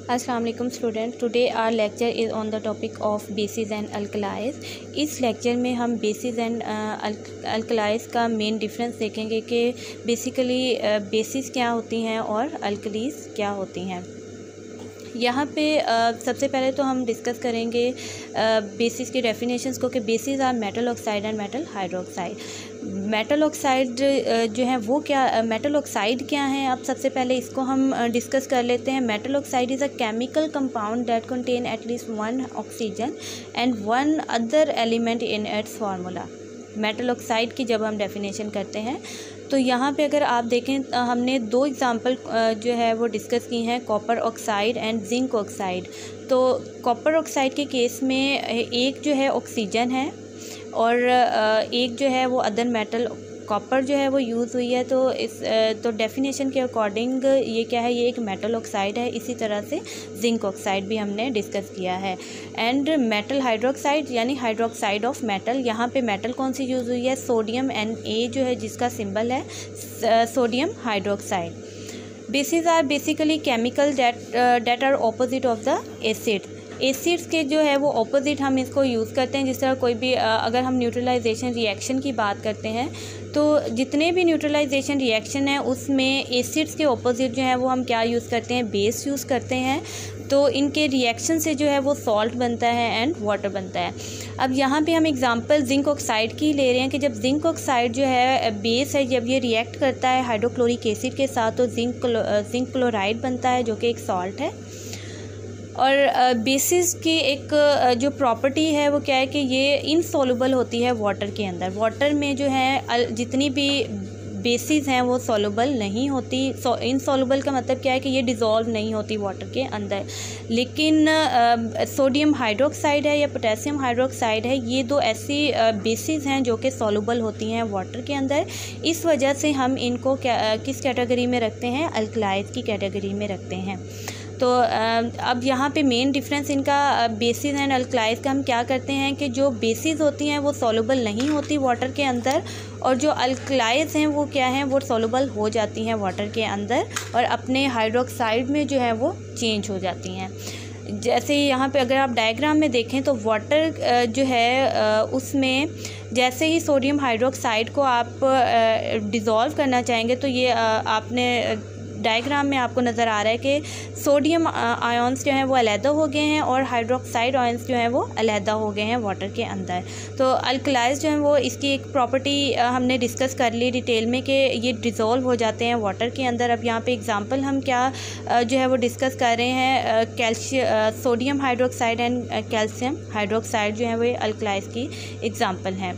अस्सलाम वालेकुम student, today our lecture is on the topic of bases and alkalis. इस lecture में हम बेसिस एंड अल्कलाइज का मेन डिफरेंस देखेंगे कि बेसिकली बेसिस क्या होती हैं और अल्कलीज क्या होती हैं। यहाँ पे सबसे पहले तो हम डिस्कस करेंगे बेसिस की डेफिनेशंस को कि bases are metal oxide and metal hydroxide. Metal oxide जो है वो क्या, मेटल ऑक्साइड क्या है, अब सबसे पहले इसको हम डिस्कस कर लेते हैं। Metal oxide is a chemical compound that contain at least one oxygen and one other element in its formula. Metal oxide की जब हम डेफिनेशन करते हैं तो यहाँ पे अगर आप देखें हमने दो एग्ज़ाम्पल जो है वो डिस्कस की हैं, copper oxide and zinc oxide. तो कॉपर ऑक्साइड के केस में एक जो है ऑक्सीजन है और एक जो है वो अदर मेटल कॉपर जो है वो यूज़ हुई है। तो डेफिनेशन के अकॉर्डिंग ये क्या है, ये एक मेटल ऑक्साइड है। इसी तरह से जिंक ऑक्साइड भी हमने डिस्कस किया है। एंड मेटल हाइड्रोक्साइड यानी हाइड्रोक्साइड ऑफ मेटल, यहाँ पे मेटल कौन सी यूज़ हुई है, सोडियम, Na जो है जिसका सिंबल है sodium hydroxide. Bases are basically chemical that are opposite of the acid. Acids के जो है वो ऑपोजिट हम इसको यूज़ करते हैं। जिस तरह कोई भी अगर हम न्यूट्रलाइजेशन रिएक्शन की बात करते हैं तो जितने भी न्यूट्रलाइजेशन रिएक्शन है उसमें एसिड्स के ऑपोजिट जो है वो हम क्या यूज़ करते हैं, बेस यूज़ करते हैं। तो इनके रिएक्शन से जो है वो सॉल्ट बनता है एंड वाटर बनता है। अब यहाँ पे हम एग्जांपल जिंक ऑक्साइड की ले रहे हैं कि जब जिंक ऑक्साइड जो है बेस है, जब ये रिएक्ट करता है हाइड्रोक्लोरिक एसिड के साथ तो जिंक क्लोराइड बनता है जो कि एक सॉल्ट है। और बेसिस की एक जो प्रॉपर्टी है वो क्या है कि ये इनसॉल्युबल होती है वाटर के अंदर। वाटर में जो है जितनी भी बेसिस हैं वो सॉल्युबल नहीं होती। इनसॉल्युबल का मतलब क्या है कि ये डिज़ोल्व नहीं होती वाटर के अंदर। लेकिन सोडियम हाइड्रोक्साइड है या पोटेशियम हाइड्रोक्साइड है, ये दो ऐसी बेसिस हैं जो कि सॉल्युबल होती हैं वाटर के अंदर। इस वजह से हम इनको किस कैटेगरी में रखते हैं, अल्कलाइज की कैटेगरी में रखते हैं। तो अब यहाँ पे मेन डिफरेंस इनका बेसिस एंड अल्कलाइज का हम क्या करते हैं कि जो बेसिस होती हैं वो सॉल्युबल नहीं होती वाटर के अंदर और जो अल्कलाइज हैं वो क्या हैं, वो सॉल्युबल हो जाती हैं वाटर के अंदर और अपने हाइड्रोक्साइड में जो है वो चेंज हो जाती हैं। जैसे यहाँ पे अगर आप डायग्राम में देखें तो वाटर जो है उसमें जैसे ही सोडियम हाइड्रोक्साइड को आप डिज़ोल्व करना चाहेंगे तो ये आपने डायग्राम में आपको नज़र आ रहा है कि सोडियम आयंस जो हैं वो अलहदा हो गए हैं और हाइड्रोक्साइड आयंस जो हैं वो अलहदा हो गए हैं वाटर के अंदर। तो अल्कलाइज जो हैं वो इसकी एक प्रॉपर्टी हमने डिस्कस कर ली डिटेल में कि ये डिज़ोल्व हो जाते हैं वाटर के अंदर। अब यहाँ पे एग्जांपल हम क्या जो है वो डिस्कस कर रहे हैं, sodium hydroxide and calcium hydroxide जो है वो अल्कलाइज की एग्जांपल हैं।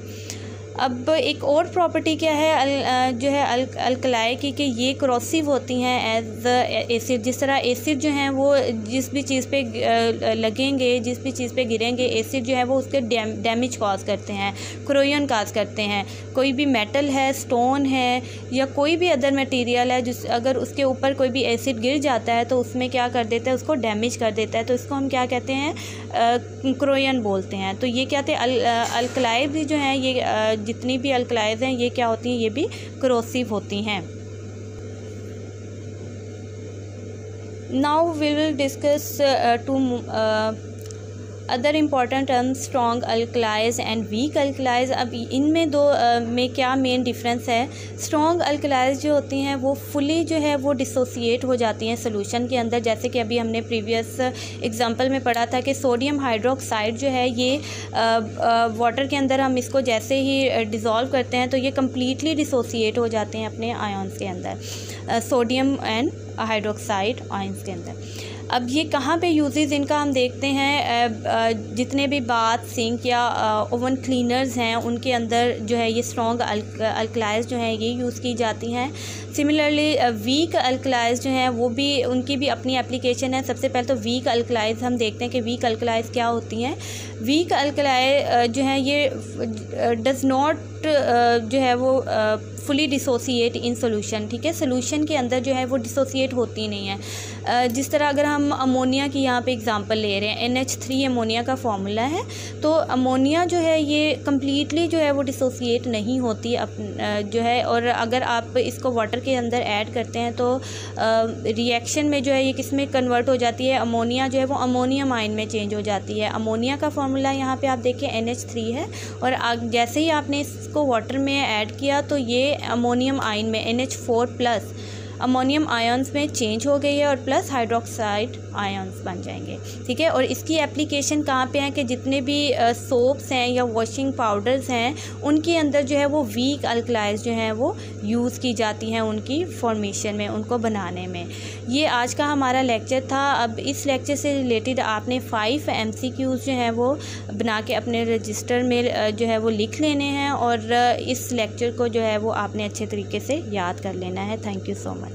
अब एक और प्रॉपर्टी क्या है जो है अल्कलाई की कि ये क्रॉसिव होती हैं एज एसिड। जिस तरह एसिड जो हैं वो जिस भी चीज़ पे लगेंगे, जिस भी चीज़ पे गिरेंगे, एसिड जो है वो उसके डैमेज कॉज करते हैं, क्रोयन कॉज करते हैं। कोई भी मेटल है, स्टोन है या कोई भी अदर मटेरियल है जिस अगर उसके ऊपर कोई भी एसिड गिर जाता है तो उसमें क्या कर देता है, उसको डैमेज कर देता है। तो इसको हम क्या कहते हैं, क्रोयन बोलते हैं। तो ये क्या थे अल्कलाई भी जो हैं, ये जितनी भी अल्कलाइज हैं ये क्या होती हैं, ये भी क्रोसिव होती हैं। Now we will discuss two other important terms, strong alkalis and weak alkalis. अब इनमें दो में क्या मेन डिफरेंस है। स्ट्रॉन्ग अल्कलाइज जो होती हैं वो फुली जो है वो डिसोसिएट हो जाती हैं सोल्यूशन के अंदर। जैसे कि अभी हमने प्रीवियस एग्जांपल में पढ़ा था कि सोडियम हाइड्रोक्साइड जो है ये वाटर के अंदर हम इसको जैसे ही डिज़ोल्व करते हैं तो ये कम्प्लीटली डिसोसिएट हो जाते हैं अपने आयंस के अंदर, सोडियम एंड हाइड्रोक्साइड आयंस के अंदर। अब ये कहाँ पे यूजेस इनका हम देखते हैं, जितने भी बाथ, सिंक या ओवन क्लीनर्स हैं उनके अंदर जो है ये स्ट्रॉन्ग अल्कलाइज जो हैं ये यूज़ की जाती हैं। सिमिलरली वीक अल्कलाइज जो हैं वो भी, उनकी भी अपनी एप्लीकेशन है। सबसे पहले तो वीक अल्कलाइज हम देखते हैं कि वीक अल्कलाइज क्या होती हैं। वीक अल्कलाई जो हैं ये डज़ नॉट जो है वो फुली डिसोसिएट इन सोल्यूशन। ठीक है, सोल्यूशन के अंदर जो है वो डिसोसिएट होती नहीं है। जिस तरह अगर हम अमोनिया की यहाँ पे एग्जांपल ले रहे हैं, NH3 अमोनिया का फॉर्मूला है, तो अमोनिया जो है ये कम्प्लीटली जो है वो डिसोसिएट नहीं होती जो है, और अगर आप इसको वाटर के अंदर ऐड करते हैं तो रिएक्शन में जो है ये किस में कन्वर्ट हो जाती है, अमोनिया जो है वो अमोनियम आयन में चेंज हो जाती है। अमोनिया का फॉर्मूला यहाँ पे आप देखिए NH3 है, और जैसे ही आपने इसको वाटर में ऐड किया तो ये अमोनियम आयन में NH4 प्लस अमोनियम आयन्स में चेंज हो गई है, और प्लस हाइड्रोक्साइड आयन्स बन जाएंगे। ठीक है, और इसकी एप्लीकेशन कहाँ पे है कि जितने भी सोप्स हैं या वॉशिंग पाउडर्स हैं उनके अंदर जो है वो वीक अल्कलाइज जो हैं वो यूज़ की जाती हैं उनकी फॉर्मेशन में, उनको बनाने में। ये आज का हमारा लेक्चर था। अब इस लेक्चर से रिलेटेड आपने 5 MCQs जो हैं वो बना के अपने रजिस्टर में जो है वो लिख लेने हैं, और इस लेक्चर को जो है वो आपने अच्छे तरीके से याद कर लेना है। Thank you so much.